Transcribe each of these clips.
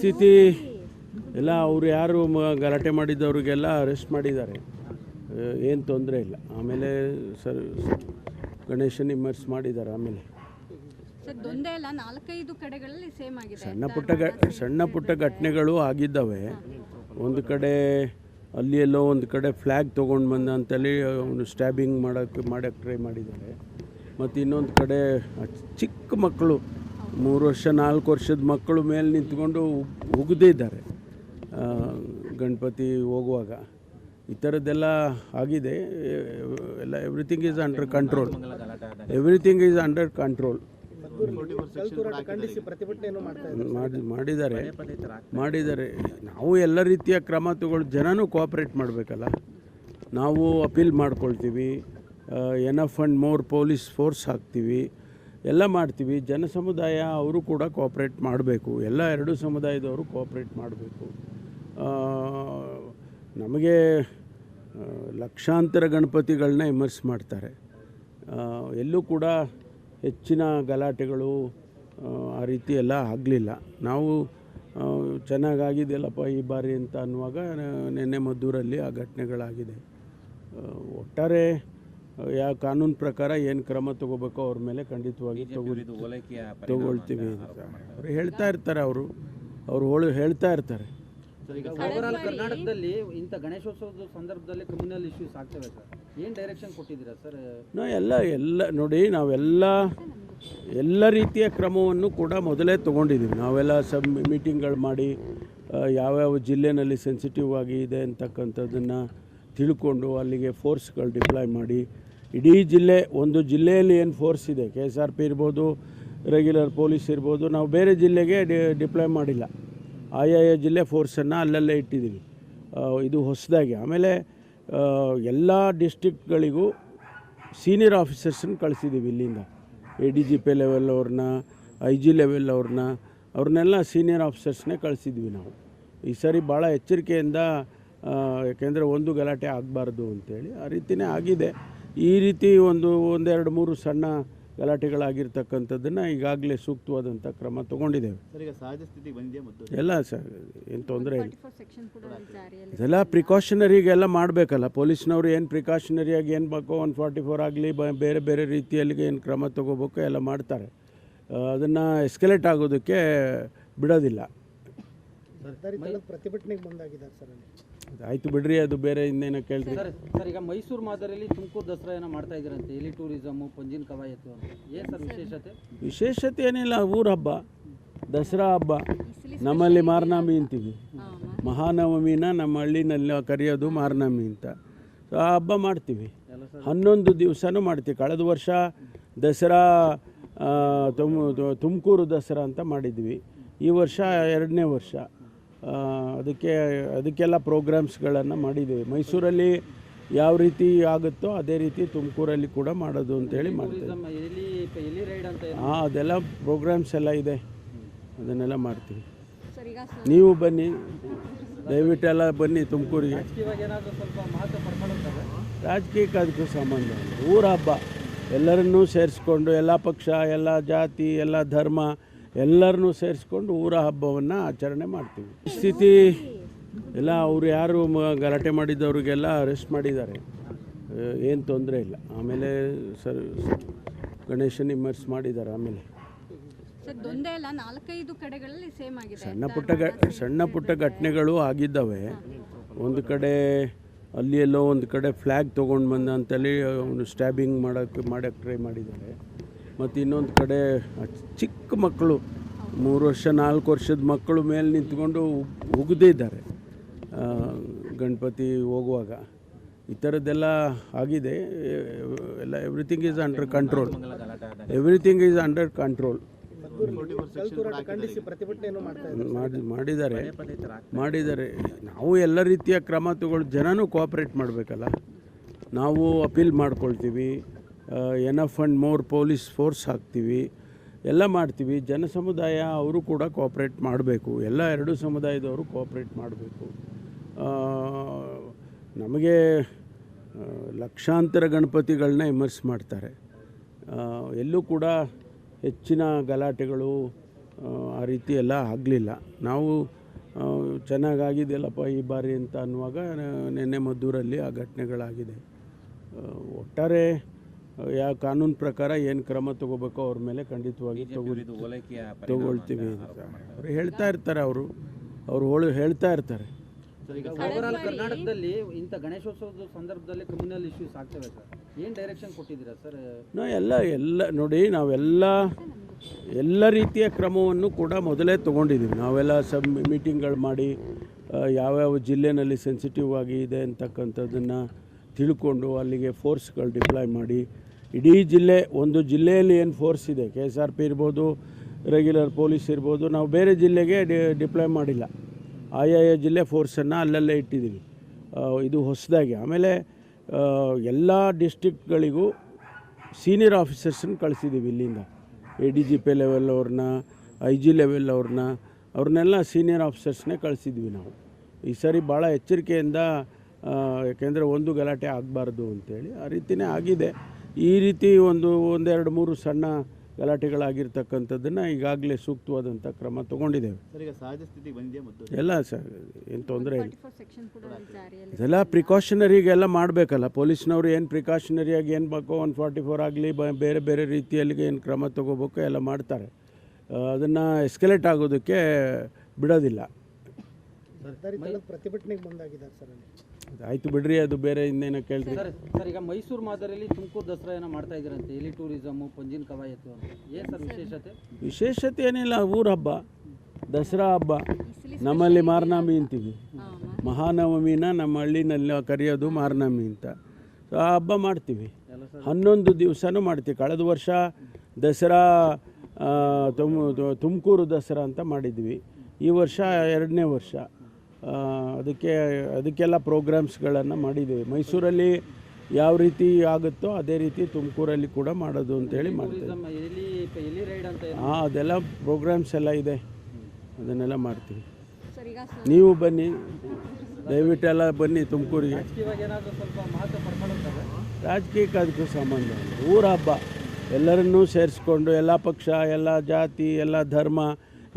ಪರಿಸ್ಥಿತಿ ಎಲ್ಲ ಅವರು ಯಾರು ಗಲಾಟೆ ಮಾಡಿದ್ದವ್ರಿಗೆಲ್ಲ ಅರೆಸ್ಟ್ ಮಾಡಿದ್ದಾರೆ, ಏನು ತೊಂದರೆ ಇಲ್ಲ. ಆಮೇಲೆ ಗಣೇಶನ ಇಮರ್ಸ್ ಮಾಡಿದ್ದಾರೆ. ಆಮೇಲೆ ಸಣ್ಣ ಪುಟ್ಟ ಘಟನೆಗಳು ಆಗಿದ್ದಾವೆ. ಒಂದು ಕಡೆ ಅಲ್ಲಿ ಎಲ್ಲೋ ಒಂದು ಕಡೆ ಫ್ಲ್ಯಾಗ್ ತೊಗೊಂಡು ಬಂದ ಅಂತೇಳಿ ಅವನು ಸ್ಟ್ಯಾಬಿಂಗ್ ಮಾಡೋಕ್ಕೆ ಟ್ರೈ ಮಾಡಿದ್ದಾರೆ. ಮತ್ತು ಇನ್ನೊಂದು ಕಡೆ ಚಿಕ್ಕ ಮಕ್ಕಳು 3 ವರ್ಷ 4 ವರ್ಷದ ಮಕ್ಕಳು ಮೇಲೆ ನಿಂತ್ಕೊಂಡು ಉಗಿದಿದ್ದಾರೆ ಗಣಪತಿ ಹೋಗುವಾಗ. ಈ ಥರದ್ದೆಲ್ಲ ಆಗಿದೆ. ಎಲ್ಲ ಎವ್ರಿಥಿಂಗ್ ಈಸ್ ಅಂಡರ್ ಕಂಟ್ರೋಲ್. ಮಾಡಿದ್ದಾರೆ. ನಾವು ಎಲ್ಲ ರೀತಿಯ ಕ್ರಮ ತಗೊಳ್ಳಿ, ಜನನೂ ಕೋಆಪ್ರೇಟ್ ಮಾಡಬೇಕಲ್ಲ. ನಾವು ಅಪೀಲ್ ಮಾಡ್ಕೊಳ್ತೀವಿ, enough and more police force ಹಾಕ್ತೀವಿ, ಎಲ್ಲ ಮಾಡ್ತೀವಿ. ಜನ ಸಮುದಾಯ ಅವರು ಕೂಡ ಕೋಆಪ್ರೇಟ್ ಮಾಡಬೇಕು. ಎಲ್ಲ 2 ಸಮುದಾಯದವರು ಕೋಆಪ್ರೇಟ್ ಮಾಡಬೇಕು. ನಮಗೆ ಲಕ್ಷಾಂತರ ಗಣಪತಿಗಳನ್ನ ಇಮರ್ಸ್ ಮಾಡ್ತಾರೆ. ಎಲ್ಲೂ ಕೂಡ ಹೆಚ್ಚಿನ ಗಲಾಟೆಗಳು ಆ ರೀತಿ ಎಲ್ಲ ಆಗಲಿಲ್ಲ. ನಾವು ಚೆನ್ನಾಗಾಗಿದೆಯಲ್ಲಪ್ಪ ಈ ಬಾರಿ ಅಂತ ಅನ್ನುವಾಗ ನಿನ್ನೆ ಮದ್ದೂರಲ್ಲಿ ಆ ಘಟನೆಗಳಾಗಿದೆ. ಒಟ್ಟಾರೆ ಯಾವ ಕಾನೂನು ಪ್ರಕಾರ ಏನು ಕ್ರಮ ತಗೋಬೇಕೋ ಅವ್ರ ಮೇಲೆ ಖಂಡಿತವಾಗಿ ತಗೊಳ್ತೀವಿ ಅಂತ ಅವ್ರು ಹೇಳ್ತಾ ಇರ್ತಾರೆ. ಅವರು ಹೇಳ್ತಾ ಇರ್ತಾರೆ. ಈಗ ಓವರಾಲ್ ಕರ್ನಾಟಕದಲ್ಲಿ ಇಂಥ ಗಣೇಶೋತ್ಸವದ ಸಂದರ್ಭದಲ್ಲಿ ಕ್ರಿಮಿನಲ್ ಇಶ್ಯೂಸ್ ಆಗ್ತವೆ ಸರ್, ಏನು ಡೈರೆಕ್ಷನ್ ಕೊಟ್ಟಿದ್ದೀರಾ ಸರ್? ಎಲ್ಲ ನೋಡಿ, ಎಲ್ಲ ರೀತಿಯ ಕ್ರಮವನ್ನು ಕೂಡ ಮೊದಲೇ ತೊಗೊಂಡಿದ್ದೀವಿ. ನಾವೆಲ್ಲ ಮೀಟಿಂಗ್ಗಳು ಮಾಡಿ ಯಾವ್ಯಾವ ಜಿಲ್ಲೆನಲ್ಲಿ ಸೆನ್ಸಿಟಿವ್ ಆಗಿದೆ ಅಂತಕ್ಕಂಥದ್ದನ್ನು ತಿಳ್ಕೊಂಡು ಅಲ್ಲಿಗೆ ಫೋರ್ಸ್ಗಳು ಡಿಪ್ಲಾಯ್ ಮಾಡಿ, ಇಡೀ ಒಂದು ಜಿಲ್ಲೆಯಲ್ಲಿ ಏನು ಫೋರ್ಸ್ ಇದೆ, KSRP ಇರ್ಬೋದು, ರೆಗ್ಯುಲರ್ ಪೊಲೀಸ್ ಇರ್ಬೋದು, ನಾವು ಬೇರೆ ಜಿಲ್ಲೆಗೆ ಡಿಪ್ಲಾಯ್ ಮಾಡಿಲ್ಲ. ಆಯಾಯ ಜಿಲ್ಲೆ ಫೋರ್ಸನ್ನು ಅಲ್ಲಲ್ಲೇ ಇಟ್ಟಿದ್ದೀವಿ. ಇದು ಹೊಸದಾಗಿ. ಆಮೇಲೆ ಎಲ್ಲ ಡಿಸ್ಟ್ರಿಕ್ಟ್ಗಳಿಗೂ ಸೀನಿಯರ್ ಆಫೀಸರ್ಸನ್ನು ಕಳಿಸಿದ್ದೀವಿ ಇಲ್ಲಿಂದ. ADGP ಲೆವೆಲ್ ಅವ್ರನ್ನ, IG ಲೆವೆಲ್ ಅವ್ರನ್ನೆಲ್ಲ ಸೀನಿಯರ್ ಆಫೀಸರ್ಸ್ನೇ ಕಳಿಸಿದ್ವಿ ನಾವು. ಈ ಸರಿ ಭಾಳ ಎಚ್ಚರಿಕೆಯಿಂದ, ಯಾಕೆಂದರೆ ಒಂದು ಗಲಾಟೆ ಆಗಬಾರ್ದು ಅಂಥೇಳಿ ಆ ರೀತಿಯೇ ಆಗಿದೆ. ಈ ರೀತಿ ಒಂದು 2-3 ಸಣ್ಣ ಗಲಾಟೆಗಳಾಗಿರ್ತಕ್ಕಂಥದ್ದನ್ನು ಈಗಾಗಲೇ ಸೂಕ್ತವಾದಂಥ ಕ್ರಮ ತೊಗೊಂಡಿದ್ದೇವೆ. ಎಲ್ಲ ಸರ್, ಏನು ತೊಂದರೆ ಇಲ್ಲ. ಇದೆಲ್ಲ ಪ್ರಿಕಾಷನರಿಗೆಲ್ಲ ಮಾಡಬೇಕಲ್ಲ. ಪೊಲೀಸ್ನವರು ಏನು ಪ್ರಿಕಾಷನರಿಯಾಗಿ ಏನು ಬೇಕೋ 144 ಆಗಲಿ ಬೇರೆ ಬೇರೆ ರೀತಿಯಲ್ಲಿ ಏನು ಕ್ರಮ ತೊಗೋಬೇಕು ಎಲ್ಲ ಮಾಡ್ತಾರೆ. ಅದನ್ನು ಎಸ್ಕಲೇಟ್ ಆಗೋದಕ್ಕೆ ಬಿಡೋದಿಲ್ಲ. ಪ್ರತಿಭಟನೆಗೆ ಬಂದಾಗಿದ್ದಾರೆ ಸರ್. ಆಯಿತು ಬಿಡ್ರಿ, ಅದು ಬೇರೆ ಇನ್ನೇನೋ ಕೇಳ್ತೀವಿ ಸರ್. ಈಗ ಮೈಸೂರು ಮಾದರಿಯಲ್ಲಿ ತುಮಕೂರು ದಸರಾ ಏನೋ ಮಾಡ್ತಾ ಇದ್ದೀರಂತೆ, ಎಲಿ ಟೂರಿಸಮು, ಪಂಜಿನ ಕವಾಯತು ಅಂತ. ಏನು ಸರ್ ವಿಶೇಷತೆ ಏನಿಲ್ಲ. ಊರ ಹಬ್ಬ, ದಸರಾ ಹಬ್ಬ. ನಮ್ಮಲ್ಲಿ ಮಾರ್ನಾಮಿ ಅಂತೀವಿ. ಮಹಾನವಮಿನ ನಮ್ಮ ಹಳ್ಳಿನಲ್ಲಿ ಕರೆಯೋದು ಮಾರ್ನಾಮಿ ಅಂತ. ಸೊ ಆ ಹಬ್ಬ ಮಾಡ್ತೀವಿ. 11 ದಿವಸನೂ ಮಾಡ್ತೀವಿ. ಕಳೆದ ವರ್ಷ ದಸರಾ ತುಮಕೂರು ದಸರಾ ಅಂತ ಮಾಡಿದ್ವಿ. ಈ ವರ್ಷ 2ನೇ ವರ್ಷ. ಅದಕ್ಕೆಲ್ಲ ಪ್ರೋಗ್ರಾಮ್ಸ್ಗಳನ್ನು ಮಾಡಿದ್ದೀವಿ. ಮೈಸೂರಲ್ಲಿ ಯಾವ ರೀತಿ ಆಗುತ್ತೋ ಅದೇ ರೀತಿ ತುಮಕೂರಲ್ಲಿ ಕೂಡ ಮಾಡೋದು ಅಂತೇಳಿ ಮಾಡ್ತೀವಿ. ಅದೆಲ್ಲ ಪ್ರೋಗ್ರಾಮ್ಸ್ ಎಲ್ಲ ಇದೆ, ಅದನ್ನೆಲ್ಲ ಮಾಡ್ತೀವಿ. ನೀವು ಬನ್ನಿ, ದಯವಿಟ್ಟೆಲ್ಲ ಬನ್ನಿ ತುಮಕೂರಿಗೆ. ರಾಜಕೀಯಕ್ಕೆ ಅದಕ್ಕೂ ಸಂಬಂಧ ಇಲ್ಲ. ಊರ ಹಬ್ಬ, ಎಲ್ಲರನ್ನೂ ಸೇರಿಸ್ಕೊಂಡು, ಎಲ್ಲ ಪಕ್ಷ, ಎಲ್ಲ ಜಾತಿ, ಎಲ್ಲ ಧರ್ಮ ಎಲ್ಲರನ್ನೂ ಸೇರಿಸ್ಕೊಂಡು ಊರ ಹಬ್ಬವನ್ನು ಆಚರಣೆ ಮಾಡ್ತೀವಿ. ಸ್ಥಿತಿ ಎಲ್ಲ ಅವರು ಯಾರು ಗಲಾಟೆ ಮಾಡಿದ್ದವ್ರಿಗೆಲ್ಲ ಅರೆಸ್ಟ್ ಮಾಡಿದ್ದಾರೆ, ಏನು ತೊಂದರೆ ಇಲ್ಲ. ಆಮೇಲೆ ಗಣೇಶನ ಇಮರ್ಸ್ ಮಾಡಿದ್ದಾರೆ. ಆಮೇಲೆ ಸಣ್ಣ ಪುಟ್ಟ ಘಟನೆಗಳು ಆಗಿದ್ದಾವೆ. ಒಂದು ಕಡೆ ಅಲ್ಲಿ ಎಲ್ಲೋ ಒಂದು ಕಡೆ ಫ್ಲ್ಯಾಗ್ ತೊಗೊಂಡು ಬಂದ ಅಂತೇಳಿ ಅವನು ಸ್ಟ್ಯಾಬಿಂಗ್ ಮಾಡೋಕ್ಕೆ ಟ್ರೈ ಮಾಡಿದ್ದಾರೆ. ಮತ್ತು ಇನ್ನೊಂದು ಕಡೆ ಚಿಕ್ಕ ಮಕ್ಕಳು 3 ವರ್ಷ 4 ವರ್ಷದ ಮಕ್ಕಳು ಮೇಲೆ ನಿಂತ್ಕೊಂಡು ಉಗಿದಿದ್ದಾರೆ ಗಣಪತಿ ಹೋಗುವಾಗ. ಈ ಥರದ್ದೆಲ್ಲ ಆಗಿದೆ. ಎಲ್ಲ ಎವ್ರಿಥಿಂಗ್ ಈಸ್ ಅಂಡರ್ ಕಂಟ್ರೋಲ್. ಮಾಡಿದ್ದಾರೆ. ನಾವು ಎಲ್ಲ ರೀತಿಯ ಕ್ರಮ ತಗೊಳ್ಳಿ, ಜನನೂ ಕೋಆಪ್ರೇಟ್ ಮಾಡಬೇಕಲ್ಲ. ನಾವು ಅಪೀಲ್ ಮಾಡ್ಕೊಳ್ತೀವಿ, enough and more police force ಹಾಕ್ತೀವಿ, ಎಲ್ಲ ಮಾಡ್ತೀವಿ. ಜನ ಸಮುದಾಯ ಅವರು ಕೂಡ ಕೋಆಪ್ರೇಟ್ ಮಾಡಬೇಕು. ಎಲ್ಲ 2 ಸಮುದಾಯದವರು ಕೋಆಪ್ರೇಟ್ ಮಾಡಬೇಕು. ನಮಗೆ ಲಕ್ಷಾಂತರ ಗಣಪತಿಗಳನ್ನ ಇಮರ್ಸ್ ಮಾಡ್ತಾರೆ. ಎಲ್ಲೂ ಕೂಡ ಹೆಚ್ಚಿನ ಗಲಾಟೆಗಳು ಆ ರೀತಿ ಎಲ್ಲ ಆಗಲಿಲ್ಲ. ನಾವು ಚೆನ್ನಾಗಾಗಿದೆಯಲ್ಲಪ್ಪ ಈ ಬಾರಿ ಅಂತ ಅನ್ನುವಾಗ ನಿನ್ನೆ ಮದ್ದೂರಲ್ಲಿ ಆ ಘಟನೆಗಳಾಗಿದೆ. ಒಟ್ಟಾರೆ ಯಾವ ಕಾನೂನು ಪ್ರಕಾರ ಏನು ಕ್ರಮ ತಗೋಬೇಕೋ ಅವ್ರ ಮೇಲೆ ಖಂಡಿತವಾಗಿ ತಗೊಳ್ತೀವಿ ಅಂತ ಅವ್ರು ಹೇಳ್ತಾ ಇರ್ತಾರೆ. ಅವರು ಹೇಳ್ತಾ ಇರ್ತಾರೆ. ಈಗ ಓವರಾಲ್ ಕರ್ನಾಟಕದಲ್ಲಿ ಇಂಥ ಗಣೇಶೋತ್ಸವದ ಸಂದರ್ಭದಲ್ಲಿ ಕಮ್ಯುನಲ್ ಇಶ್ಯೂಸ್ ಆಗ್ತವೆ ಸರ್, ಏನು ಡೈರೆಕ್ಷನ್ ಕೊಟ್ಟಿದ್ದೀರಾ ಸರ್? ಎಲ್ಲ ನೋಡಿ, ಎಲ್ಲ ರೀತಿಯ ಕ್ರಮವನ್ನು ಕೂಡ ಮೊದಲೇ ತೊಗೊಂಡಿದ್ದೀವಿ. ನಾವೆಲ್ಲ ಮೀಟಿಂಗ್ಗಳು ಮಾಡಿ ಯಾವ್ಯಾವ ಜಿಲ್ಲೆನಲ್ಲಿ ಸೆನ್ಸಿಟಿವ್ ಆಗಿ ಇದೆ ಅಂತಕ್ಕಂಥದ್ದನ್ನು ತಿಳ್ಕೊಂಡು ಅಲ್ಲಿಗೆ ಫೋರ್ಸ್ಗಳು ಡಿಪ್ಲಾಯ್ ಮಾಡಿ, ಇಡೀ ಒಂದು ಜಿಲ್ಲೆಯಲ್ಲಿ ಏನು ಫೋರ್ಸ್ ಇದೆ, KSRP ಇರ್ಬೋದು, ರೆಗ್ಯುಲರ್ ಪೊಲೀಸ್ ಇರ್ಬೋದು, ನಾವು ಬೇರೆ ಜಿಲ್ಲೆಗೆ ಡಿಪ್ಲಾಯ್ ಮಾಡಿಲ್ಲ. ಆಯಾಯ ಜಿಲ್ಲೆ ಫೋರ್ಸನ್ನು ಅಲ್ಲಲ್ಲೇ ಇಟ್ಟಿದ್ದೀವಿ. ಇದು ಹೊಸದಾಗಿ. ಆಮೇಲೆ ಎಲ್ಲ ಡಿಸ್ಟ್ರಿಕ್ಟ್ಗಳಿಗೂ ಸೀನಿಯರ್ ಆಫೀಸರ್ಸನ್ನು ಕಳಿಸಿದ್ದೀವಿ ಇಲ್ಲಿಂದ. ADGP ಲೆವೆಲ್ ಅವ್ರನ್ನ, IG ಲೆವೆಲ್ ಅವ್ರನ್ನೆಲ್ಲ ಸೀನಿಯರ್ ಆಫೀಸರ್ಸ್ನೇ ಕಳಿಸಿದ್ವಿ ನಾವು. ಈ ಸರಿ ಭಾಳ ಎಚ್ಚರಿಕೆಯಿಂದ, ಯಾಕೆಂದರೆ ಒಂದು ಗಲಾಟೆ ಆಗಬಾರ್ದು ಅಂತೇಳಿ ಆ ರೀತಿಯೇ ಆಗಿದೆ. ಈ ರೀತಿ ಒಂದೆರಡು ಮೂರು ಸಣ್ಣ ಗಲಾಟೆಗಳಾಗಿರ್ತಕ್ಕಂಥದ್ದನ್ನು ಈಗಾಗಲೇ ಸೂಕ್ತವಾದಂಥ ಕ್ರಮ ತೊಗೊಂಡಿದ್ದೇವೆ. ಎಲ್ಲ ಸರ್, ಏನು ತೊಂದರೆ ಇಲ್ಲ. ಇದೆಲ್ಲ ಪ್ರಿಕಾಷನರಿಗೆಲ್ಲ ಮಾಡಬೇಕಲ್ಲ ಪೊಲೀಸ್ನವರು. ಏನು ಪ್ರಿಕಾಷನರಿಯಾಗಿ ಏನು ಬೇಕೋ 144 ಆಗಲಿ ಬೇರೆ ಬೇರೆ ರೀತಿಯಲ್ಲಿ ಏನು ಕ್ರಮ ತೊಗೋಬೇಕು ಎಲ್ಲ ಮಾಡ್ತಾರೆ. ಅದನ್ನು ಎಸ್ಕಲೇಟ್ ಆಗೋದಕ್ಕೆ ಬಿಡೋದಿಲ್ಲ. ಪ್ರತಿಭಟನೆಗೆ ಬಂದಾಗಿದ್ದಾರೆ ಸರ್. ಆಯಿತು ಬಿಡ್ರಿ, ಅದು ಬೇರೆ ಇನ್ನೇನೋ ಕೇಳ್ತೀವಿ ಸರ್. ಈಗ ಮೈಸೂರು ಮಾದರಿಯಲ್ಲಿ ತುಮಕೂರು ದಸರಾ ಏನೋ ಮಾಡ್ತಾ ಇದ್ದೀರಂತೆ, ಎಲಿ ಟೂರಿಸಮು, ಪಂಜಿನ ಕವಾಯತು ಅಂತ. ಏನು ಸರ್ ವಿಶೇಷತೆ ಏನಿಲ್ಲ, ಊರ ಹಬ್ಬ, ದಸರಾ ಹಬ್ಬ. ನಮ್ಮಲ್ಲಿ ಮಾರ್ನಾಮಿ ಅಂತೀವಿ. ಮಹಾನವಮಿನ ನಮ್ಮ ಹಳ್ಳಿನಲ್ಲಿ ಕರೆಯೋದು ಮಾರ್ನಾಮಿ ಅಂತ. ಸೊ ಆ ಹಬ್ಬ ಮಾಡ್ತೀವಿ, 11 ದಿವಸನೂ ಮಾಡ್ತೀವಿ. ಕಳೆದ ವರ್ಷ ದಸರಾ ತುಮಕೂರು ದಸರಾ ಅಂತ ಮಾಡಿದ್ವಿ. ಈ ವರ್ಷ 2ನೇ ವರ್ಷ. ಅದಕ್ಕೆಲ್ಲ ಪ್ರೋಗ್ರಾಮ್ಸ್ಗಳನ್ನು ಮಾಡಿದ್ದೀವಿ. ಮೈಸೂರಲ್ಲಿ ಯಾವ ರೀತಿ ಆಗುತ್ತೋ ಅದೇ ರೀತಿ ತುಮಕೂರಲ್ಲಿ ಕೂಡ ಮಾಡೋದು ಅಂತೇಳಿ ಮಾಡ್ತೀವಿ. ಅದೆಲ್ಲ ಪ್ರೋಗ್ರಾಮ್ಸ್ ಎಲ್ಲ ಇದೆ, ಅದನ್ನೆಲ್ಲ ಮಾಡ್ತೀವಿ. ನೀವು ಬನ್ನಿ, ದಯವಿಟ್ಟೆಲ್ಲ ಬನ್ನಿ ತುಮಕೂರಿಗೆ. ರಾಜಕೀಯಕ್ಕೆ ಅದಕ್ಕೂ ಸಂಬಂಧ ಇಲ್ಲ. ಊರ ಹಬ್ಬ, ಎಲ್ಲರನ್ನೂ ಸೇರಿಸ್ಕೊಂಡು, ಎಲ್ಲ ಪಕ್ಷ, ಎಲ್ಲ ಜಾತಿ, ಎಲ್ಲ ಧರ್ಮ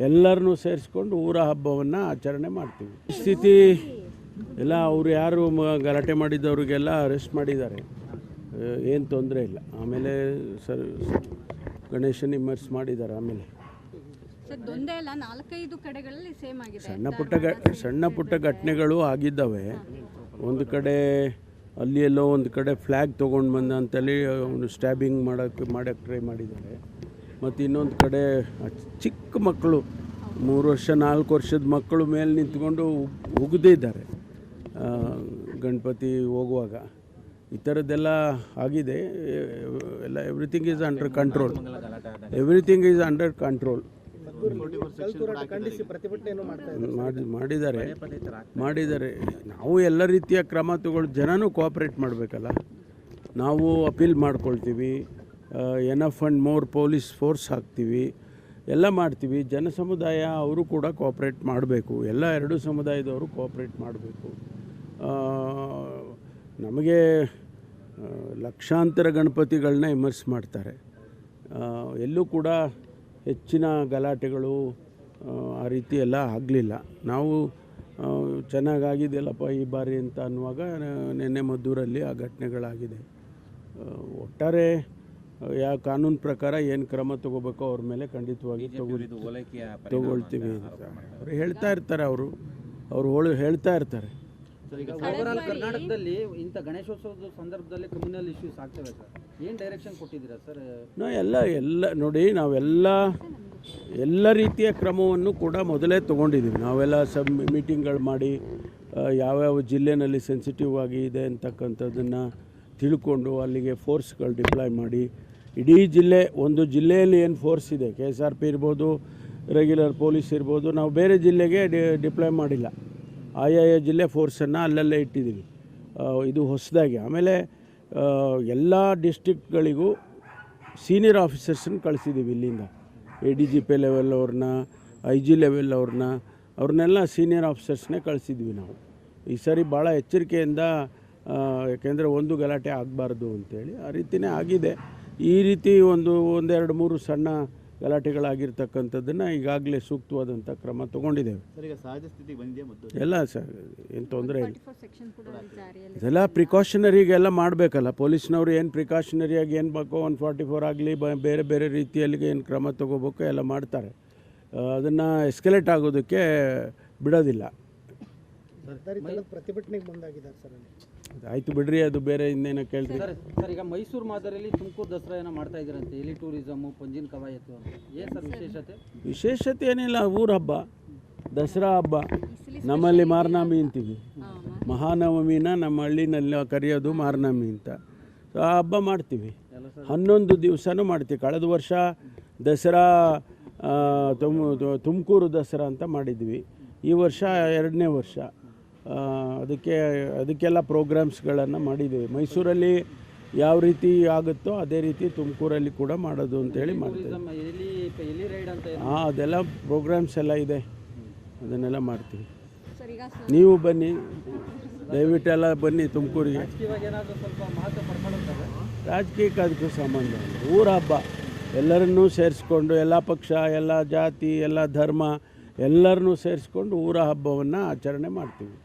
ಎಲ್ಲರನ್ನೂ ಸೇರಿಸ್ಕೊಂಡು ಊರ ಹಬ್ಬವನ್ನು ಆಚರಣೆ ಮಾಡ್ತೀವಿ. ಸ್ಥಿತಿ ಎಲ್ಲ ಅವರು ಯಾರು ಗಲಾಟೆ ಮಾಡಿದ್ದವ್ರಿಗೆಲ್ಲ ಅರೆಸ್ಟ್ ಮಾಡಿದ್ದಾರೆ, ಏನು ತೊಂದರೆ ಇಲ್ಲ. ಆಮೇಲೆ ಗಣೇಶನ ಇಮರ್ಸ್ ಮಾಡಿದ್ದಾರೆ. ಆಮೇಲೆ ಸಣ್ಣ ಪುಟ್ಟ ಘಟನೆಗಳು ಆಗಿದ್ದಾವೆ. ಒಂದು ಕಡೆ ಅಲ್ಲಿಯೆಲ್ಲೋ ಒಂದು ಕಡೆ ಫ್ಲ್ಯಾಗ್ ತೊಗೊಂಡು ಬಂದ ಅಂತೇಳಿ ಅವನು ಸ್ಟ್ಯಾಬಿಂಗ್ ಮಾಡೋಕ್ಕೆ ಟ್ರೈ ಮಾಡಿದ್ದಾರೆ. ಮತ್ತು ಇನ್ನೊಂದು ಕಡೆ ಚಿಕ್ಕ ಮಕ್ಕಳು, 3 ವರ್ಷ 4 ವರ್ಷದ ಮಕ್ಕಳು ಮೇಲೆ ನಿಂತ್ಕೊಂಡು ಉಗಿದಿದ್ದಾರೆ ಗಣಪತಿ ಹೋಗುವಾಗ. ಈ ಥರದ್ದೆಲ್ಲ ಆಗಿದೆ. ಎಲ್ಲ ಎವ್ರಿಥಿಂಗ್ ಈಸ್ ಅಂಡರ್ ಕಂಟ್ರೋಲ್. ಮಾಡಿದ್ದಾರೆ. ನಾವು ಎಲ್ಲ ರೀತಿಯ ಕ್ರಮ ತಗೊಳ್ಳೋ, ಜನನೂ ಕೋಆಪ್ರೇಟ್ ಮಾಡಬೇಕಲ್ಲ. ನಾವು ಅಪೀಲ್ ಮಾಡ್ಕೊಳ್ತೀವಿ, enough and more police force ಹಾಕ್ತೀವಿ, ಎಲ್ಲ ಮಾಡ್ತೀವಿ. ಜನ ಸಮುದಾಯ ಅವರು ಕೂಡ ಕೋಆಪ್ರೇಟ್ ಮಾಡಬೇಕು. ಎಲ್ಲ 2 ಸಮುದಾಯದವರು ಕೋಆಪ್ರೇಟ್ ಮಾಡಬೇಕು. ನಮಗೆ ಲಕ್ಷಾಂತರ ಗಣಪತಿಗಳನ್ನ ಇಮರ್ಸ್ ಮಾಡ್ತಾರೆ. ಎಲ್ಲೂ ಕೂಡ ಹೆಚ್ಚಿನ ಗಲಾಟೆಗಳು ಆ ರೀತಿ ಎಲ್ಲ ಆಗಲಿಲ್ಲ. ನಾವು ಚೆನ್ನಾಗಾಗಿದೆಯಲ್ಲಪ್ಪ ಈ ಬಾರಿ ಅಂತ ಅನ್ನುವಾಗ ನಿನ್ನೆ ಮದ್ದೂರಲ್ಲಿ ಆ ಘಟನೆಗಳಾಗಿದೆ. ಒಟ್ಟಾರೆ ಯಾವ ಕಾನೂನು ಪ್ರಕಾರ ಏನು ಕ್ರಮ ತಗೋಬೇಕೋ ಅವ್ರ ಮೇಲೆ ಖಂಡಿತವಾಗಿ ತಗೊಳ್ತೀವಿ ಅಂತ ಅವ್ರು ಹೇಳ್ತಾ ಇರ್ತಾರೆ. ಅವರು ಹೇಳ್ತಾ ಇರ್ತಾರೆ. ಈಗ ಓವರಾಲ್ ಕರ್ನಾಟಕದಲ್ಲಿ ಇಂಥ ಗಣೇಶೋತ್ಸವದ ಸಂದರ್ಭದಲ್ಲಿ ಕಮ್ಯುನಲ್ ಇಶ್ಯೂಸ್ ಆಗ್ತವೆ ಸರ್, ಏನು ಡೈರೆಕ್ಷನ್ ಕೊಟ್ಟಿದ್ದೀರಾ ಸರ್? ಎಲ್ಲ ನೋಡಿ, ಎಲ್ಲ ರೀತಿಯ ಕ್ರಮವನ್ನು ಕೂಡ ಮೊದಲೇ ತೊಗೊಂಡಿದ್ದೀವಿ. ನಾವೆಲ್ಲ ಮೀಟಿಂಗ್ಗಳು ಮಾಡಿ ಯಾವ್ಯಾವ ಜಿಲ್ಲೆನಲ್ಲಿ ಸೆನ್ಸಿಟಿವ್ ಆಗಿ ಇದೆ ಅಂತಕ್ಕಂಥದ್ದನ್ನು ತಿಳ್ಕೊಂಡು ಅಲ್ಲಿಗೆ ಫೋರ್ಸ್ಗಳು ಡಿಪ್ಲಾಯ್ ಮಾಡಿ, ಇಡೀ ಒಂದು ಜಿಲ್ಲೆಯಲ್ಲಿ ಏನು ಫೋರ್ಸ್ ಇದೆ, KSRP ಇರ್ಬೋದು, ರೆಗ್ಯುಲರ್ ಪೊಲೀಸ್ ಇರ್ಬೋದು, ನಾವು ಬೇರೆ ಜಿಲ್ಲೆಗೆ ಡಿಪ್ಲಾಯ್ ಮಾಡಿಲ್ಲ. ಆಯಾಯ ಜಿಲ್ಲೆ ಫೋರ್ಸನ್ನು ಅಲ್ಲಲ್ಲೇ ಇಟ್ಟಿದ್ದೀವಿ. ಇದು ಹೊಸದಾಗಿ. ಆಮೇಲೆ ಎಲ್ಲ ಡಿಸ್ಟ್ರಿಕ್ಟ್ಗಳಿಗೂ ಸೀನಿಯರ್ ಆಫೀಸರ್ಸನ್ನು ಕಳಿಸಿದ್ದೀವಿ ಇಲ್ಲಿಂದ. ADGP ಲೆವೆಲ್ IG ಲೆವೆಲ್ ಅವ್ರನ್ನೆಲ್ಲ ಸೀನಿಯರ್ ಆಫೀಸರ್ಸ್ನೇ ಕಳಿಸಿದ್ವಿ ನಾವು. ಈ ಸರಿ ಭಾಳ ಎಚ್ಚರಿಕೆಯಿಂದ, ಯಾಕೆಂದರೆ ಒಂದು ಗಲಾಟೆ ಆಗಬಾರ್ದು ಅಂತೇಳಿ ಆ ರೀತಿಯೇ ಆಗಿದೆ. ಈ ರೀತಿ ಒಂದೆರಡು ಮೂರು ಸಣ್ಣ ಗಲಾಟೆಗಳಾಗಿರ್ತಕ್ಕಂಥದ್ದನ್ನು ಈಗಾಗಲೇ ಸೂಕ್ತವಾದಂಥ ಕ್ರಮ ತೊಗೊಂಡಿದ್ದೇವೆ. ಸರ್, ಈಗ ಸಹಜ ಸ್ಥಿತಿಗೆ ಬಂದಿದೆ ಮತ್ತು ಎಲ್ಲ ಸರ್ ಏನು ತೊಂದರೆ ಇಲ್ಲ. 44 ಸೆಕ್ಷನ್ ಕೂಡ ಜಾರಿಯಲ್ಲಿ ಇದೆಲ್ಲ ಪ್ರಿಕಾಷನರಿಗೆಲ್ಲ ಮಾಡಬೇಕಲ್ಲ. ಪೊಲೀಸ್ನವರು ಏನು ಪ್ರಿಕಾಷನರಿಯಾಗಿ ಏನು ಬೇಕೋ 144 ಆಗಲಿ ಬೇರೆ ಬೇರೆ ರೀತಿಯಲ್ಲಿ ಏನು ಕ್ರಮ ತೊಗೋಬೇಕು ಎಲ್ಲ ಮಾಡ್ತಾರೆ. ಅದನ್ನು ಎಸ್ಕಲೇಟ್ ಆಗೋದಕ್ಕೆ ಬಿಡೋದಿಲ್ಲ. ಪ್ರತಿಭಟನೆಗೆ ಮುಂದಾಗಿದ್ದಾರೆ ಸರ್ ಅಲ್ಲಿ. ಆಯಿತು ಬಿಡ್ರಿ, ಅದು ಬೇರೆ ಇನ್ನೇನೋ ಕೇಳ್ತೀವಿ. ಸರ್ ಈಗ ಮೈಸೂರು ಮಾದರಿಯಲ್ಲಿ ತುಮಕೂರು ದಸರಾ ಏನೋ ಮಾಡ್ತಾ ಇದ್ದೀರಂತೆ, ಎಲಿ ಟೂರಿಸಮು, ಪಂಜಿನ ಕವಾಯತು ಅಂತ. ಏನು ಸರ್ ವಿಶೇಷತೆ? ವಿಶೇಷತೆ ಏನಿಲ್ಲ, ಊರ ಹಬ್ಬ, ದಸರಾ ಹಬ್ಬ. ನಮ್ಮಲ್ಲಿ ಮಾರ್ನಾಮಿ ಅಂತೀವಿ. ಮಹಾನವಮಿನ ನಮ್ಮ ಹಳ್ಳಿನಲ್ಲಿ ಕರೆಯೋದು ಮಾರ್ನಾಮಿ ಅಂತ. ಸೊ ಆ ಹಬ್ಬ ಮಾಡ್ತೀವಿ, 11 ದಿವಸನೂ ಮಾಡ್ತೀವಿ. ಕಳೆದ ವರ್ಷ ದಸರಾ ತುಮಕೂರು ದಸರಾ ಅಂತ ಮಾಡಿದ್ವಿ. ಈ ವರ್ಷ 2ನೇ ವರ್ಷ. ಅದಕ್ಕೆಲ್ಲ ಪ್ರೋಗ್ರಾಮ್ಸ್ಗಳನ್ನು ಮಾಡಿದ್ದೀವಿ. ಮೈಸೂರಲ್ಲಿ ಯಾವ ರೀತಿ ಆಗುತ್ತೋ ಅದೇ ರೀತಿ ತುಮಕೂರಲ್ಲಿ ಕೂಡ ಮಾಡೋದು ಅಂತೇಳಿ ಮಾಡ್ತೀವಿ. ಎಲಿ ರೈಡ್ ಅಂತ ಹಾಂ, ಅದೆಲ್ಲ ಪ್ರೋಗ್ರಾಮ್ಸ್ ಎಲ್ಲ ಇದೆ, ಅದನ್ನೆಲ್ಲ ಮಾಡ್ತೀವಿ. ಸರ್ ಈಗ ನೀವು ಬನ್ನಿ, ದಯವಿಟ್ಟೆಲ್ಲ ಬನ್ನಿ ತುಮಕೂರಿಗೆ. ಇವಾಗ ಏನಾದರೂ ಸ್ವಲ್ಪ ಮಹತ್ವ ಪಡ್ಕೊಳ್ಳುತ್ತಾರೆ. ರಾಜಕೀಯಕ್ಕೆ ಅದಕ್ಕೂ ಸಂಬಂಧ ಇಲ್ಲ. ಊರ ಹಬ್ಬ ಎಲ್ಲರನ್ನೂ ಸೇರಿಸ್ಕೊಂಡು, ಎಲ್ಲ ಪಕ್ಷ, ಎಲ್ಲ ಜಾತಿ, ಎಲ್ಲ ಧರ್ಮ ಎಲ್ಲರನ್ನೂ ಸೇರಿಸ್ಕೊಂಡು ಊರ ಹಬ್ಬವನ್ನು ಆಚರಣೆ ಮಾಡ್ತೀವಿ.